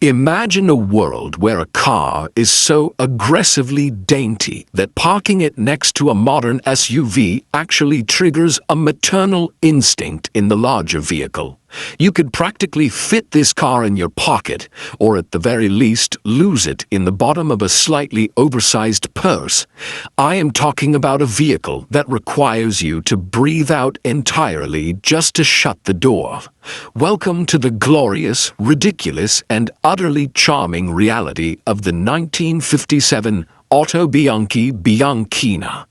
Imagine a world where a car is so aggressively dainty that parking it next to a modern SUV actually triggers a maternal instinct in the larger vehicle. You could practically fit this car in your pocket, or at the very least lose it in the bottom of a slightly oversized purse. I am talking about a vehicle that requires you to breathe out entirely just to shut the door. Welcome to the glorious, ridiculous, and utterly charming reality of the 1957 Autobianchi Bianchina.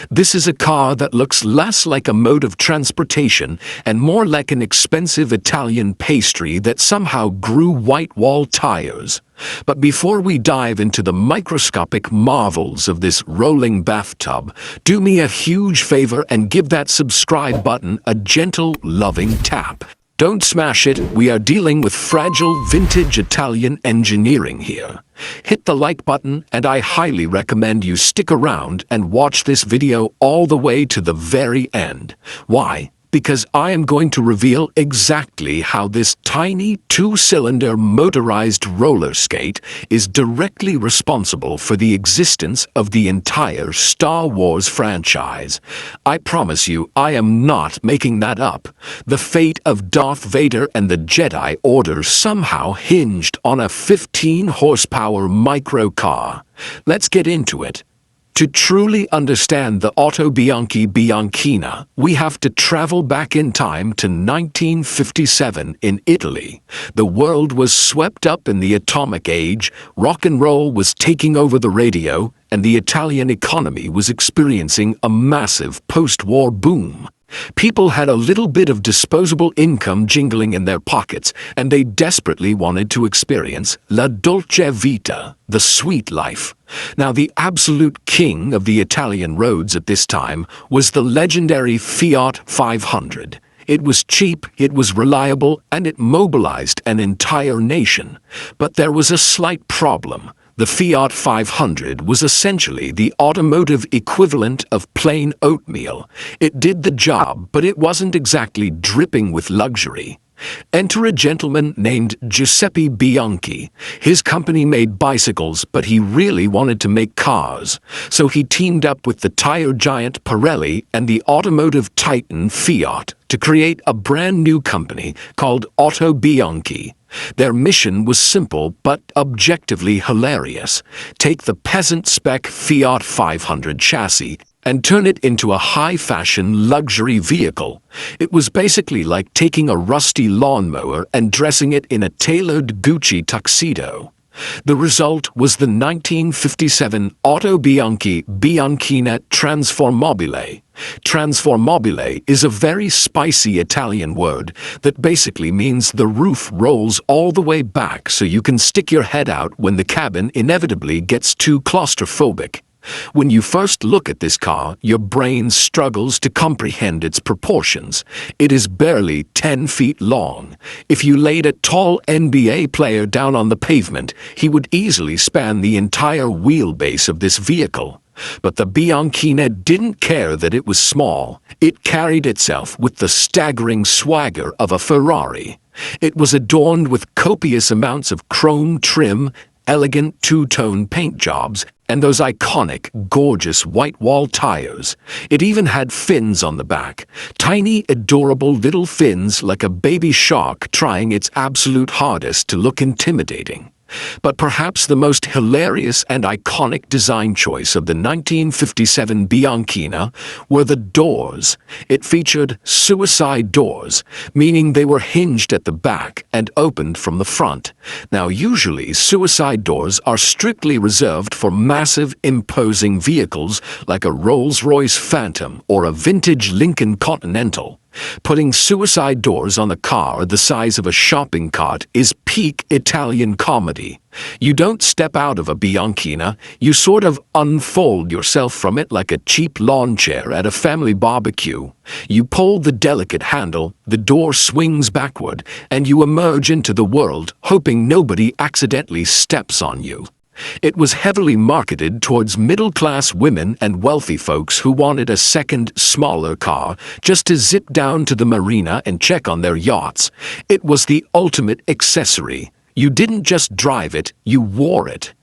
This is a car that looks less like a mode of transportation and more like an expensive Italian pastry that somehow grew whitewall tires. But before we dive into the microscopic marvels of this rolling bathtub, do me a huge favor and give that subscribe button a gentle, loving tap. Don't smash it, we are dealing with fragile vintage Italian engineering here. Hit the like button and I highly recommend you stick around and watch this video all the way to the very end. Why? Because I am going to reveal exactly how this tiny two-cylinder motorized roller skate is directly responsible for the existence of the entire Star Wars franchise. I promise you, I am not making that up. The fate of Darth Vader and the Jedi Order somehow hinged on a 15-horsepower microcar. Let's get into it. To truly understand the Autobianchi Bianchina, we have to travel back in time to 1957 in Italy. The world was swept up in the atomic age, rock and roll was taking over the radio, and the Italian economy was experiencing a massive post-war boom. People had a little bit of disposable income jingling in their pockets, and they desperately wanted to experience la dolce vita, the sweet life. Now, the absolute king of the Italian roads at this time was the legendary Fiat 500. It was cheap, it was reliable, and it mobilized an entire nation. But there was a slight problem. The Fiat 500 was essentially the automotive equivalent of plain oatmeal. It did the job, but it wasn't exactly dripping with luxury. Enter a gentleman named Giuseppe Bianchi. His company made bicycles, but he really wanted to make cars. So he teamed up with the tire giant Pirelli and the automotive titan Fiat to create a brand new company called Autobianchi. Their mission was simple but objectively hilarious. Take the peasant-spec Fiat 500 chassis and turn it into a high-fashion luxury vehicle. It was basically like taking a rusty lawnmower and dressing it in a tailored Gucci tuxedo. The result was the 1957 Autobianchi Bianchina Transformabile. Transformabile is a very spicy Italian word that basically means the roof rolls all the way back so you can stick your head out when the cabin inevitably gets too claustrophobic. When you first look at this car, your brain struggles to comprehend its proportions. It is barely 10 feet long. If you laid a tall NBA player down on the pavement, he would easily span the entire wheelbase of this vehicle. But the Bianchina didn't care that it was small. It carried itself with the staggering swagger of a Ferrari. It was adorned with copious amounts of chrome trim, elegant two-tone paint jobs, and those iconic, gorgeous white-wall tires. It even had fins on the back, tiny, adorable little fins like a baby shark trying its absolute hardest to look intimidating. But perhaps the most hilarious and iconic design choice of the 1957 Bianchina were the doors. It featured suicide doors, meaning they were hinged at the back and opened from the front. Now, usually suicide doors are strictly reserved for massive, imposing vehicles like a Rolls-Royce Phantom or a vintage Lincoln Continental. Putting suicide doors on a car the size of a shopping cart is peak Italian comedy. You don't step out of a Bianchina, you sort of unfold yourself from it like a cheap lawn chair at a family barbecue. You pull the delicate handle, the door swings backward, and you emerge into the world, hoping nobody accidentally steps on you. It was heavily marketed towards middle-class women and wealthy folks who wanted a second, smaller car just to zip down to the marina and check on their yachts. It was the ultimate accessory. You didn't just drive it, you wore it.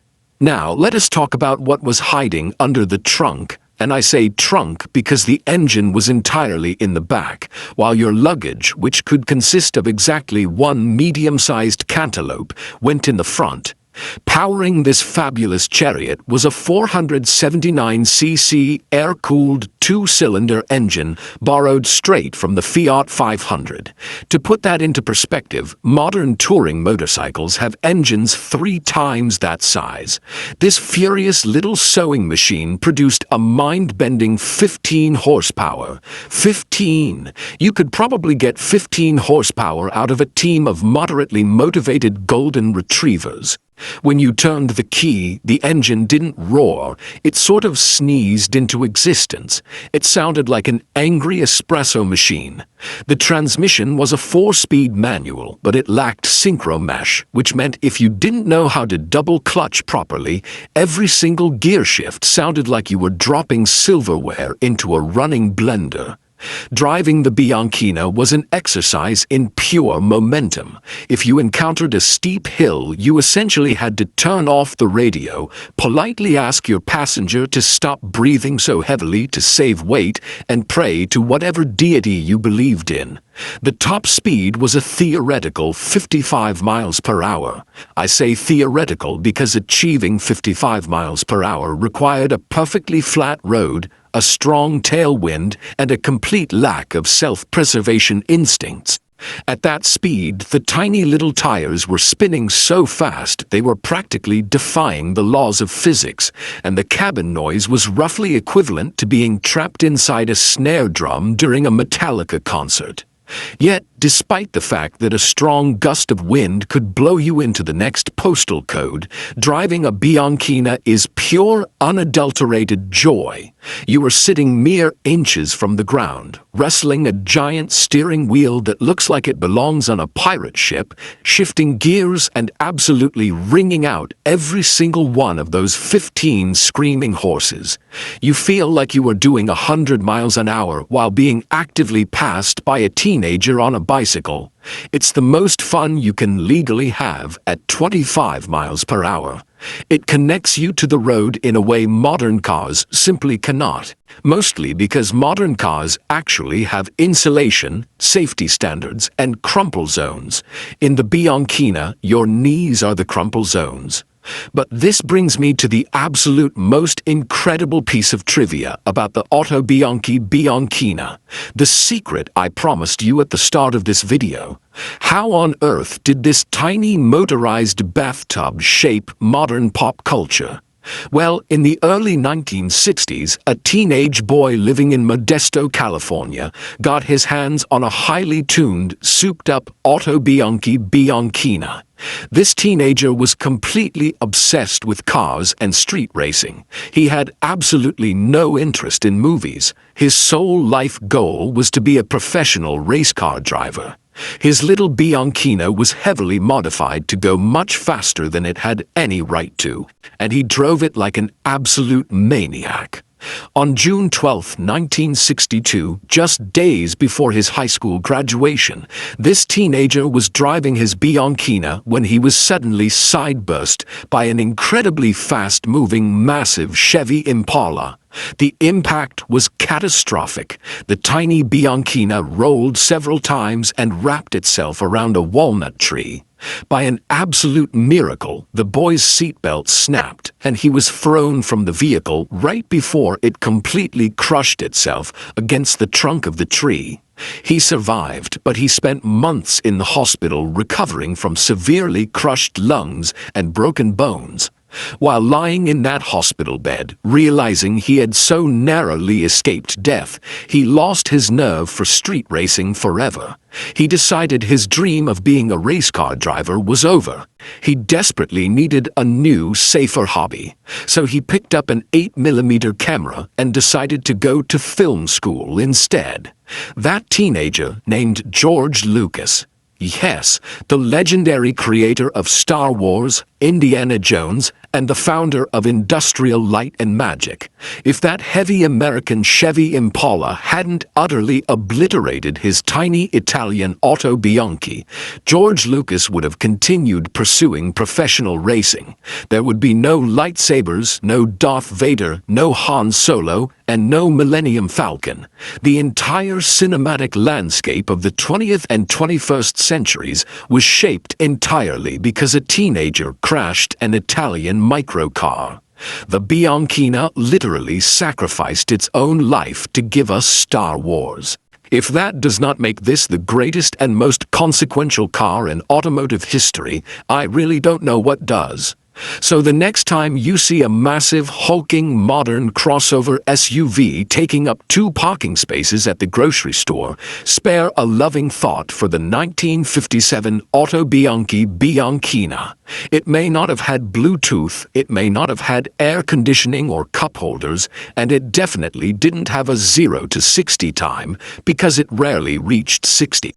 Now, let us talk about what was hiding under the trunk, and I say trunk because the engine was entirely in the back, while your luggage, which could consist of exactly one medium-sized cantaloupe, went in the front. Powering this fabulous chariot was a 479cc air-cooled two-cylinder engine borrowed straight from the Fiat 500. To put that into perspective, modern touring motorcycles have engines 3 times that size. This furious little sewing machine produced a mind-bending 15 horsepower. 15! You could probably get 15 horsepower out of a team of moderately motivated golden retrievers. When you turned the key, the engine didn't roar, it sort of sneezed into existence. It sounded like an angry espresso machine. The transmission was a 4-speed manual, but it lacked synchro mesh, which meant if you didn't know how to double clutch properly, every single gear shift sounded like you were dropping silverware into a running blender. Driving the Bianchina was an exercise in pure momentum. If you encountered a steep hill, you essentially had to turn off the radio, politely ask your passenger to stop breathing so heavily to save weight, and pray to whatever deity you believed in. The top speed was a theoretical 55 miles per hour. I say theoretical because achieving 55 miles per hour required a perfectly flat road, a strong tailwind, and a complete lack of self-preservation instincts. At that speed, the tiny little tires were spinning so fast they were practically defying the laws of physics, and the cabin noise was roughly equivalent to being trapped inside a snare drum during a Metallica concert. Yet, despite the fact that a strong gust of wind could blow you into the next postal code, driving a Bianchina is pure, unadulterated joy. You are sitting mere inches from the ground, wrestling a giant steering wheel that looks like it belongs on a pirate ship, shifting gears and absolutely wringing out every single one of those 15 screaming horses. You feel like you are doing 100 miles an hour while being actively passed by a teenager on a bicycle. It's the most fun you can legally have at 25 miles per hour. It connects you to the road in a way modern cars simply cannot, mostly because modern cars actually have insulation, safety standards, and crumple zones. In the Bianchina, your knees are the crumple zones. But this brings me to the absolute most incredible piece of trivia about the Autobianchi Bianchina, the secret I promised you at the start of this video. How on earth did this tiny motorized bathtub shape modern pop culture? Well, in the early 1960s, a teenage boy living in Modesto, California, got his hands on a highly tuned, souped-up Autobianchi Bianchina. This teenager was completely obsessed with cars and street racing. He had absolutely no interest in movies. His sole life goal was to be a professional race car driver. His little Bianchina was heavily modified to go much faster than it had any right to, and he drove it like an absolute maniac. On June 12, 1962, just days before his high school graduation, this teenager was driving his Bianchina when he was suddenly sideburst by an incredibly fast-moving, massive Chevy Impala. The impact was catastrophic. The tiny Bianchina rolled several times and wrapped itself around a walnut tree. By an absolute miracle, the boy's seatbelt snapped, and he was thrown from the vehicle right before it completely crushed itself against the trunk of the tree. He survived, but he spent months in the hospital recovering from severely crushed lungs and broken bones. While lying in that hospital bed, realizing he had so narrowly escaped death, he lost his nerve for street racing forever. He decided his dream of being a race car driver was over. He desperately needed a new, safer hobby. So he picked up an 8mm camera and decided to go to film school instead. That teenager, named George Lucas, yes, the legendary creator of Star Wars, Indiana Jones, and the founder of Industrial Light and Magic. If that heavy American Chevy Impala hadn't utterly obliterated his tiny Italian Autobianchi, George Lucas would have continued pursuing professional racing. There would be no lightsabers, no Darth Vader, no Han Solo, and no Millennium Falcon. The entire cinematic landscape of the 20th and 21st centuries was shaped entirely because a teenager crashed an Italian microcar. The Bianchina literally sacrificed its own life to give us Star Wars. If that does not make this the greatest and most consequential car in automotive history, I really don't know what does. So the next time you see a massive, hulking, modern crossover SUV taking up 2 parking spaces at the grocery store, spare a loving thought for the 1957 Autobianchi Bianchina. It may not have had Bluetooth, it may not have had air conditioning or cup holders, and it definitely didn't have a 0 to 60 time because it rarely reached 60.